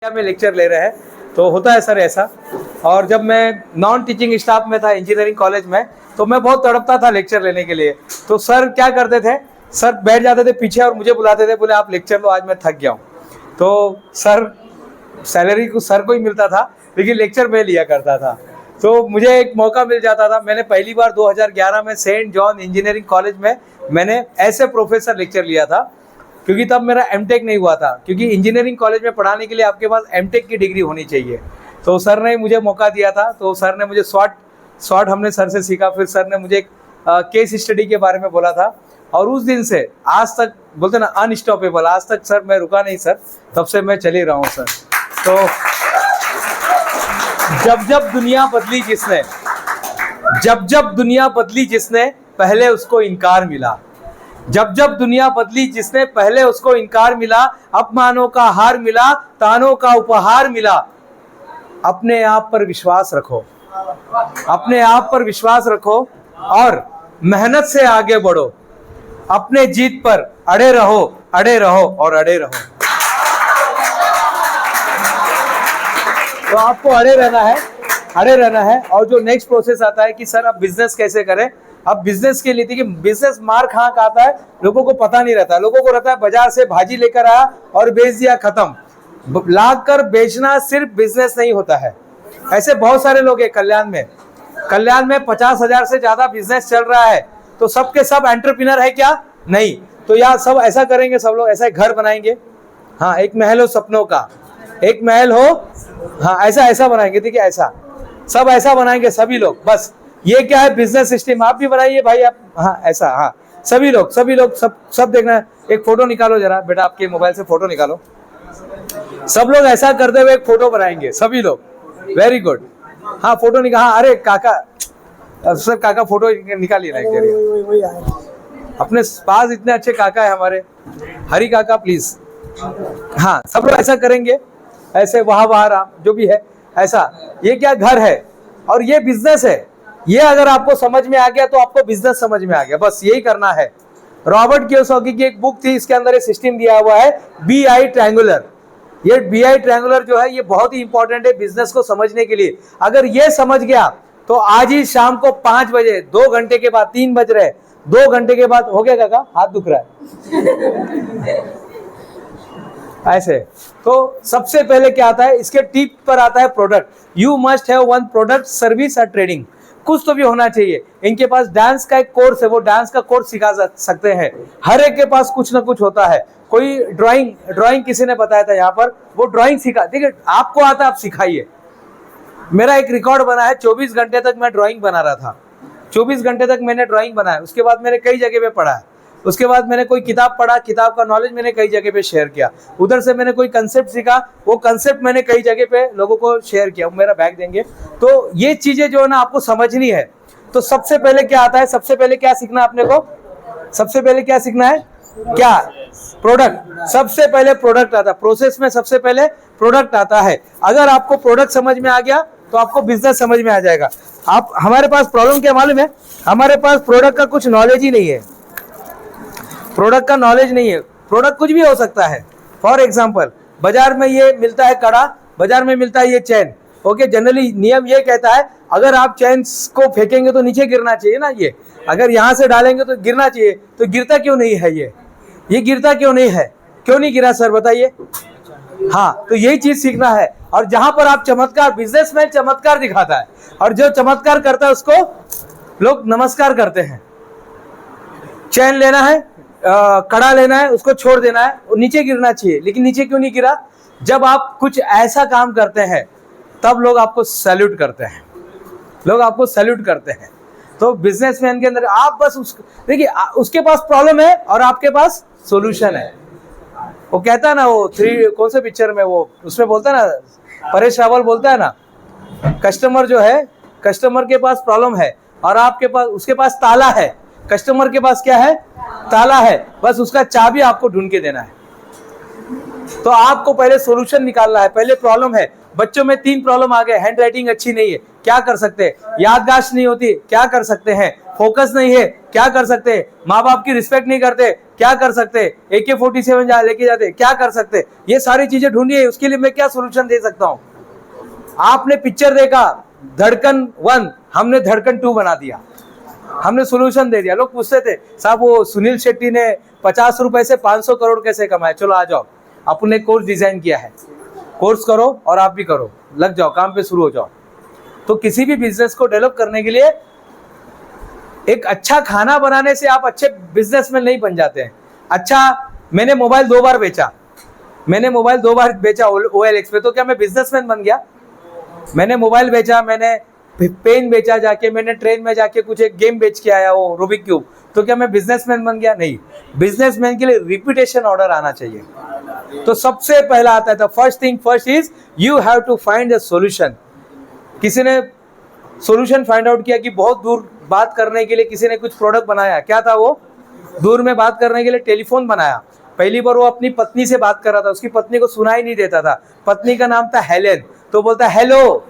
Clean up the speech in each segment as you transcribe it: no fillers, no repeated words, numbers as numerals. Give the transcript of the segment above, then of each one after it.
में लेक्चर ले रहे हैं तो होता है सर ऐसा। और जब मैं नॉन टीचिंग स्टाफ में था इंजीनियरिंग कॉलेज में, तो मैं बहुत तड़पता था लेक्चर लेने के लिए। तो सर क्या करते थे, सर बैठ जाते थे पीछे और मुझे बुलाते थे, बोले आप लेक्चर लो, आज मैं थक गया हूँ। तो सर सैलरी को सर को ही मिलता था, लेकिन लेक्चर मैं लिया करता था। तो मुझे एक मौका मिल जाता था। मैंने पहली बार 2011 में सेंट जॉन इंजीनियरिंग कॉलेज में मैंने ऐसे प्रोफेसर लेक्चर लिया था, क्योंकि तब मेरा एमटेक नहीं हुआ था। क्योंकि इंजीनियरिंग कॉलेज में पढ़ाने के लिए आपके पास एमटेक की डिग्री होनी चाहिए। तो सर ने मुझे मौका दिया था। तो सर ने मुझे शॉर्ट हमने सर से सीखा। फिर सर ने मुझे एक केस स्टडी के बारे में बोला था, और उस दिन से आज तक बोलते ना अनस्टॉपेबल, आज तक सर मैं रुका नहीं सर, तब से मैं चल ही रहा हूँ सर। तो जब दुनिया बदली जिसने पहले उसको इनकार मिला। जब दुनिया बदली जिसने पहले उसको इनकार मिला, अपमानों का हार मिला, तानों का उपहार मिला। अपने आप पर विश्वास रखो, अपने आप पर विश्वास रखो और मेहनत से आगे बढ़ो। अपने जीत पर अड़े रहो और अड़े रहो। तो आपको अड़े रहना है। और जो नेक्स्ट प्रोसेस आता है कि सर अब बिजनेस कैसे करें। अब बिजनेस के लिए देखिए, बिजनेस मार कहाँ का आता है लोगों को पता नहीं रहता। लोगों को रहता है बाजार से भाजी लेकर आया और बेच दिया, खत्म। लाद कर बेचना सिर्फ बिजनेस नहीं होता है। ऐसे बहुत सारे लोग हैं कल्याण में 50,000 से ज्यादा बिजनेस चल रहा है। तो सबके सब एंटरप्रेन्योर है क्या? नहीं। तो यार सब ऐसा करेंगे, सब लोग ऐसा घर बनाएंगे। हाँ, एक महल हो सपनों का, एक महल हो, हाँ ऐसा बनाएंगे। देखिए ऐसा सब ऐसा बनाएंगे सभी लोग। बस ये क्या है, बिजनेस सिस्टम। आप भी बनाइए भाई, आप, हाँ ऐसा, हाँ सभी लोग सब देखना है। एक फोटो निकालो जरा बेटा, आपके मोबाइल से फोटो निकालो। सब लोग ऐसा करते हुए एक फोटो बनाएंगे सभी लोग। Very good. हाँ फोटो निकाल। हाँ अरे काका, सर काका फोटो निकालिए ना। अपने पास इतने अच्छे काका है हमारे, हरी काका प्लीज। हाँ सब लोग ऐसा करेंगे, ऐसे वहां राम जो भी है ऐसा। ये क्या घर है और ये बिजनेस है। ये अगर आपको समझ में आ गया तो आपको बिजनेस समझ में आ गया। बस यही करना है। रॉबर्ट कियोसाकी की एक बुक थी, इसके अंदर एक सिस्टम दिया हुआ है BI ट्रायंगुलर। ये BI ट्रायंगुलर जो है ये बहुत ही इंपॉर्टेंट है बिजनेस को समझने के लिए। अगर ये समझ गया तो आज ही शाम को 5 बजे, 2 घंटे के बाद, 3 बज रहे, 2 घंटे के बाद हो गया काका, हाथ दुख रहा है ऐसे। तो सबसे पहले क्या आता है, इसके टिप पर आता है product. You must have one product, service और ट्रेडिंग। कुछ तो भी होना चाहिए। इनके पास डांस का एक कोर्स है, वो डांस का कोर्स सिखा सकते हैं। हर एक के पास कुछ ना कुछ होता है। कोई ड्राइंग किसी ने बताया था यहाँ पर, वो ड्राइंग सिखा। देखिए आपको आता है, आप सिखाइए। मेरा एक रिकॉर्ड बना है, 24 घंटे तक मैं ड्राइंग बना रहा था। 24 घंटे तक मैंने ड्राइंग बनाया। उसके बाद मैंने कई जगह पे पढ़ा है। उसके बाद मैंने कोई किताब पढ़ा, किताब का नॉलेज मैंने कई जगह पे शेयर किया। उधर से मैंने कोई कंसेप्ट सीखा, वो कंसेप्ट मैंने कई जगह पे लोगों को शेयर किया। मेरा बैग देंगे। तो ये चीजें जो है ना आपको समझनी है। तो सबसे पहले क्या आता है, सबसे पहले क्या सीखना है अपने को, सबसे पहले क्या सीखना है, क्या? प्रोडक्ट। सबसे पहले प्रोडक्ट आता है प्रोसेस में, सबसे पहले प्रोडक्ट आता है। अगर आपको प्रोडक्ट समझ में आ गया तो आपको बिजनेस समझ में आ जाएगा। आप, हमारे पास प्रॉब्लम क्या मालूम है, हमारे पास प्रोडक्ट का कुछ नॉलेज ही नहीं है। प्रोडक्ट का नॉलेज नहीं है। प्रोडक्ट कुछ भी हो सकता है। फॉर एग्जाम्पल, बाजार में ये मिलता है कड़ा, बाजार में मिलता है ये चैन। ओके, जनरली नियम ये कहता है अगर आप चैन को फेंकेंगे तो नीचे गिरना चाहिए ना। ये अगर यहाँ से डालेंगे तो गिरना चाहिए, तो गिरता क्यों नहीं है? ये गिरता क्यों नहीं है? क्यों नहीं गिरा सर बताइए? हाँ, तो यही चीज सीखना है। और जहां पर आप चमत्कार, बिजनेसमैन चमत्कार दिखाता है, और जो चमत्कार करता है उसको लोग नमस्कार करते हैं। चैन लेना है, कड़ा लेना है, उसको छोड़ देना है, नीचे गिरना चाहिए, लेकिन नीचे क्यों नहीं गिरा? जब आप कुछ ऐसा काम करते हैं तब लोग आपको सैल्यूट करते हैं, लोग आपको सैल्यूट करते हैं। तो बिजनेसमैन के अंदर आप बस देखिए, उसके पास प्रॉब्लम है और आपके पास सॉल्यूशन है। वो कहता है ना, वो कौन से पिक्चर में, वो उसमें बोलता है ना, परेश रावल बोलता है ना, कस्टमर जो है, कस्टमर के पास प्रॉब्लम है और आपके पास, उसके पास ताला है। कस्टमर के पास क्या है? ताला है। बस उसका चाबी आपको ढूंढ के देना है। तो आपको पहले सॉल्यूशन निकालना है। पहले प्रॉब्लम है, बच्चों में 3 प्रॉब्लम आ गए। हैंड राइटिंग अच्छी नहीं है, क्या कर सकते हैं? याददाश्त नहीं होती, क्या कर सकते हैं? फोकस नहीं है, क्या कर सकते हैं? माँ बाप की रिस्पेक्ट नहीं करते, क्या कर सकते हैं, AK-47 जहाँ लेके जाते क्या कर सकते, ये सारी चीजें ढूंढिए, उसके लिए मैं क्या सोल्यूशन दे सकता हूँ। आपने पिक्चर देखा धड़कन 1, हमने धड़कन 2 बना दिया, हमने सोल्यूशन दे दिया। लोग पूछते थे साहब वो सुनील शेट्टी ने 50 रुपए से 500 करोड़ कैसे कमाए। चलो आ जाओ, अपने कोर्स डिजाइन किया है, कोर्स करो और आप भी करो, लग जाओ काम पे, शुरू हो जाओ। तो किसी भी बिजनेस को डेवलप करने के लिए एक अच्छा खाना बनाने से आप अच्छे बिजनेसमैन नहीं बन जाते हैं। अच्छा, मैंने मोबाइल 2 बार बेचा, OLX पे, तो क्या मैं बिजनेसमैन बन गया? मैंने मोबाइल बेचा, मैंने पेन बेचा जाके, मैंने ट्रेन में जाके कुछ एक गेम बेच के आया, वो रूबिक क्यूब, तो क्या मैं बिजनेसमैन बन गया? नहीं। बिजनेसमैन के लिए रिपीटेशन ऑर्डर आना चाहिए। तो सबसे पहला आता है, the first thing first is you have to find a solution. किसी ने सॉल्यूशन फाइंड आउट किया कि बहुत दूर बात करने के लिए किसी ने कुछ प्रोडक्ट बनाया। क्या था वो? दूर में बात करने के लिए टेलीफोन बनाया। पहली बार वो अपनी पत्नी से बात कर रहा था, उसकी पत्नी को सुनाई नहीं देता था। पत्नी का नाम था हेलेन, तो बोलता हेलो,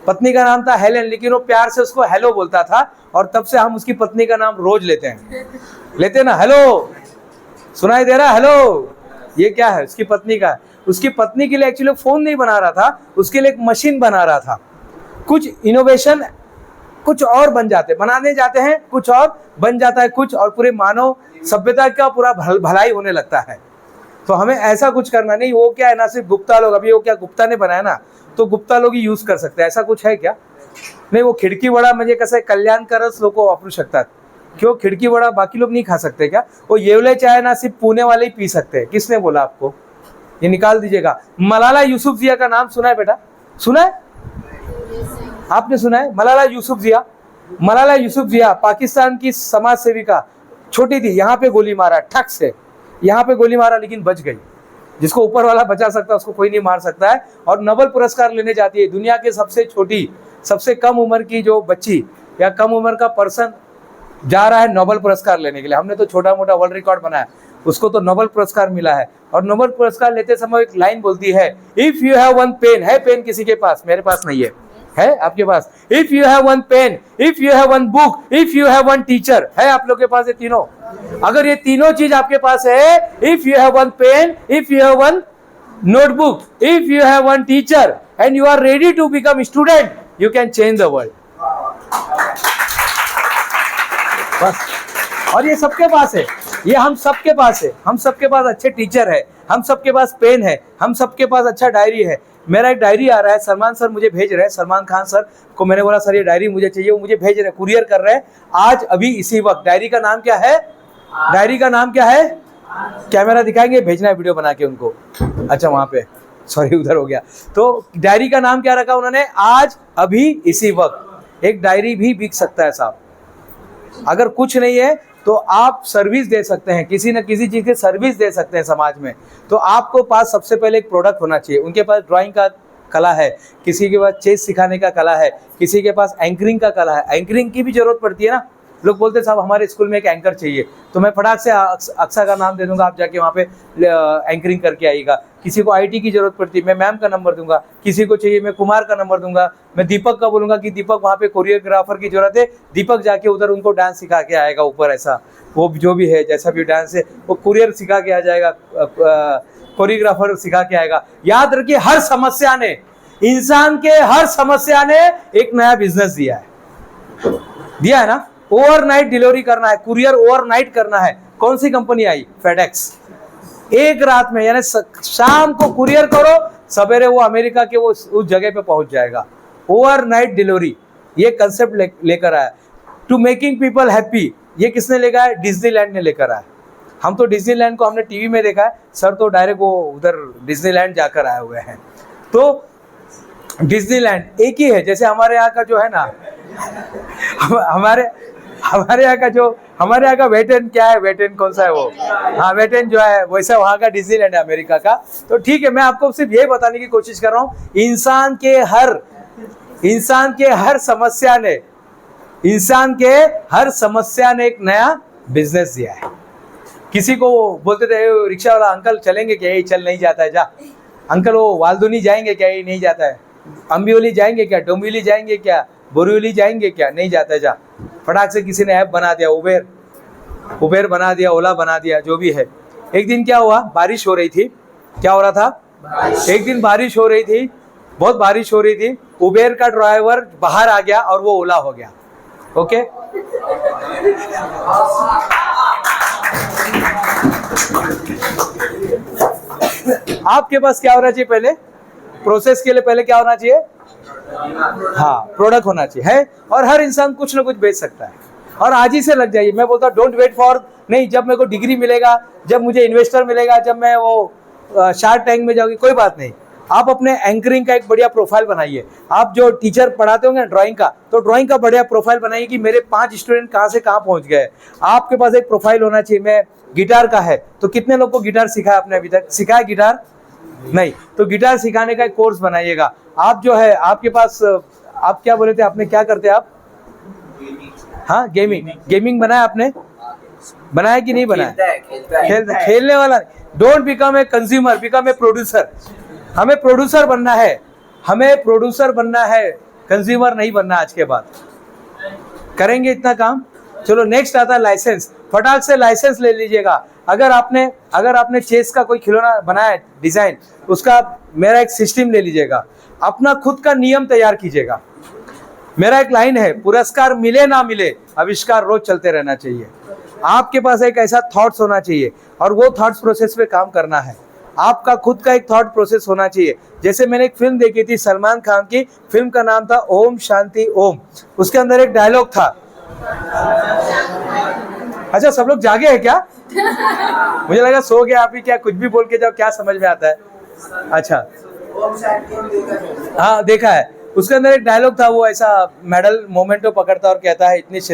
पत्नी का नाम था हेलेन, लेकिन वो प्यार से उसको हेलो बोलता था। और तब से हम उसकी पत्नी का नाम रोज लेते हैं ना, हेलो, सुनाई दे रहा है, हेलो, ये क्या है? उसकी पत्नी का। उसकी पत्नी के लिए एक्चुअली फोन नहीं बना रहा था, उसके लिए एक मशीन बना रहा था। कुछ इनोवेशन कुछ और बन जाते, बनाने जाते हैं कुछ और बन जाता है कुछ, और पूरे मानव सभ्यता का पूरा भलाई होने लगता है। तो हमें ऐसा कुछ करना नहीं। वो क्या है ना, सिर्फ गुप्ता लोग, अभी वो क्या गुप्ता ने बनाया ना, तो गुप्ता लोग ही यूज कर सकते हैं, ऐसा कुछ है क्या? नाही, वो खिडकी वडा म्हणजे कसं आहे, कल्याणकरच लोक वापरू शकतात। क्यों खिडकी वडा बाकी लोग नहीं खा सकते क्या? वो येवले चाय ना सिर्फ पुणे वाले ही पी सकते हैं। किसने बोला आपको? ये निकाल दीजिएगा। मलाला यूसुफजिया का नाम सुना है बेटा? सुना है? आपने सुना है? मलाला यूसुफजिया पाकिस्तान की समाज सेविका, छोटी थी, यहाँ पे गोली मारा, ठक से यहाँ पे गोली मारा, लेकिन बच गई। जिसको ऊपर वाला बचा सकता है उसको कोई नहीं मार सकता है। और नोबेल पुरस्कार लेने जाती है। दुनिया के सबसे छोटी, सबसे कम उम्र की जो बच्ची या कम उम्र का पर्सन जा रहा है नोबेल पुरस्कार लेने के लिए। हमने तो छोटा मोटा वर्ल्ड रिकॉर्ड बनाया, उसको तो नोबेल पुरस्कार मिला है। और नोबेल पुरस्कार लेते समय एक लाइन बोलती है, if you have one pen, है पेन किसी के पास? मेरे पास नहीं है आपके पास? If you have one pen, if you have one book, if you have one teacher, है आप लोग के पास ये तीनों? अगर ये तीनों चीज आपके पास है, if you have one pen, if you have one notebook, if you have one teacher, and you are ready to become student, you can change the world. बस। और ये सबके पास है, ये हम सबके पास है। हम सबके पास अच्छे टीचर है, हम सबके पास पेन है, हम सबके पास अच्छा डायरी है। मेरा एक डायरी आ रहा है, सलमान सर मुझे भेज रहे हैं, सलमान खान सर को मैंने बोला सर ये डायरी मुझे चाहिए, वो मुझे भेज रहे हैं, कुरियर कर रहे हैं आज अभी इसी वक्त। डायरी का नाम क्या है? डायरी का नाम क्या है? कैमरा दिखाएंगे, भेजना है वीडियो बना के उनको। अच्छा वहां पे, सॉरी उधर हो गया। तो डायरी का नाम क्या रखा उन्होंने? आज अभी इसी वक्त। एक डायरी भी बिक सकता है साहब। अगर कुछ नहीं है तो आप सर्विस दे सकते हैं, किसी न किसी चीज़ की सर्विस दे सकते हैं समाज में। तो आपको पास सबसे पहले एक प्रोडक्ट होना चाहिए। उनके पास ड्राइंग का कला है, किसी के पास चेस सिखाने का कला है, किसी के पास एंकरिंग का कला है। एंकरिंग की भी जरूरत पड़ती है ना। लोग बोलते हैं साहब हमारे स्कूल में एक एंकर चाहिए, तो मैं फटाक से अक्सा का नाम दे दूंगा, आप जाके वहाँ पे एंकरिंग करके आइएगा। किसी को IT की जरूरत पड़ती है, मैं मैम का नंबर दूंगा। किसी को चाहिए, मैं कुमार का नंबर दूंगा। मैं दीपक का बोलूंगा कि दीपक वहाँ पे कोरियोग्राफर की जरूरत है, दीपक जाके उधर उनको डांस सिखा के आएगा ऊपर। ऐसा वो जो भी है, जैसा भी डांस है वो कुरियर सिखा के आ जाएगा, कोरियोग्राफर सिखा के आएगा। याद रखिए, हर समस्या ने, इंसान के हर समस्या ने एक नया बिजनेस दिया है ना। ओवरनाइट डिलीवरी करना है, कुरियर ओवरनाइट करना है। कौन सी कंपनी आई? फेडेक्स। एक रात में, यानी शाम को कुरियर करो, सवेरे वो अमेरिका के वो उस जगह पे पहुंच जाएगा। ओवरनाइट डिलीवरी, ये कंसेप्ट लेकर आया। टू मेकिंग पीपल हैप्पी, ये किसने लेकर आया? डिज्नीलैंड ने लेकर आया। हम तो डिज्नीलैंड को हमने टीवी में देखा है, सर तो डायरेक्ट वो उधर डिज्नीलैंड जाकर आए हुए हैं। तो डिज्नीलैंड एक ही है, जैसे हमारे यहाँ का जो है ना हमारे यहाँ का वेटेन क्या है, वेटेन कौन सा है वो, हाँ वेटेन जो है, वैसा वहाँ का डिज्नीलैंड है अमेरिका का। तो ठीक है, मैं आपको सिर्फ ये बताने की कोशिश कर रहा हूँ, इंसान के हर समस्या ने एक नया बिजनेस दिया है। किसी को बोलते थे रिक्शा वाला, अंकल चलेंगे क्या? ये चल नहीं जाता है, जा। अंकल वो वालदुनी जाएंगे क्या? ये नहीं जाता है। अम्बियोली जाएंगे क्या? डोंबिवली जाएंगे क्या? बोरीवली जाएंगे क्या? नहीं जाता है, जा। फटाक से किसी ने ऐप बना दिया, उबेर, उबेर बना दिया, ओला बना दिया, जो भी है। एक दिन क्या हुआ, बारिश हो रही थी। क्या हो रहा था? एक दिन बारिश हो रही थी, बहुत बारिश हो रही थी। उबेर का ड्राइवर बाहर आ गया और वो ओला हो गया। ओके, आपके पास क्या होना चाहिए? पहले प्रोसेस के लिए पहले क्या होना चाहिए? हाँ, प्रोडक्ट होना चाहिए है। और हर इंसान कुछ ना कुछ बेच सकता है, और आज ही से लग जाइए। मैं बोलता हूँ डोंट वेट फॉर, नहीं जब मेरे को डिग्री मिलेगा, जब मुझे इन्वेस्टर मिलेगा, जब मैं वो शार्क टैंक में जाऊंगी, कोई बात नहीं। आप अपने एंकरिंग का एक बढ़िया प्रोफाइल बनाइए। आप जो टीचर पढ़ाते होंगे ड्राइंग का, तो ड्राइंग का बढ़िया प्रोफाइल बनाइए कि मेरे 5 स्टूडेंट कहाँ से कहाँ पहुंच गए। आपके पास एक प्रोफाइल होना चाहिए। मैं गिटार का है, तो कितने लोग को गिटार सिखाया आपने? अभी तक सिखाया गिटार? नहीं, तो गिटार सिखाने का एक कोर्स बनाइएगा। आप जो है, आपके पास, आप क्या बोले थे, आपने क्या करते आप? हाँ, गेमिंग बनाया आपने? बनाया कि नहीं बनाया? खेलने वाला। Don't become a consumer, become a producer. हमें प्रोड्यूसर बनना है, हमें प्रोड्यूसर बनना है, कंज्यूमर नहीं बनना। आज के बाद करेंगे इतना काम। चलो नेक्स्ट आता है लाइसेंस। फटाक से लाइसेंस ले लीजिएगा। अगर आपने चेस का कोई खिलौना बनाया डिजाइन, उसका मेरा एक सिस्टम ले लीजिएगा। अपना खुद का नियम तैयार कीजिएगा। मेरा एक लाइन है, पुरस्कार मिले ना मिले, आविष्कार रोज चलते रहना चाहिए। आपके पास एक ऐसा थॉट्स होना चाहिए, और वो थॉट्स प्रोसेस पे काम करना है। आपका खुद का एक थॉट प्रोसेस होना चाहिए। जैसे मैंने एक फिल्म देखी थी सलमान खान की, फिल्म का नाम था ओम शांति ओम। उसके अंदर एक डायलॉग था। अच्छा, सब लोग जागे हैं क्या? मुझे लगा सो गया आप ही। क्या कुछ भी बोल के जाओ, क्या समझ में आता है? अच्छा, हाँ देखा है। उसके अंदर एक डायलॉग था, वो ऐसा मेडल मोमेंटो पकड़ता और कहता है, इतनी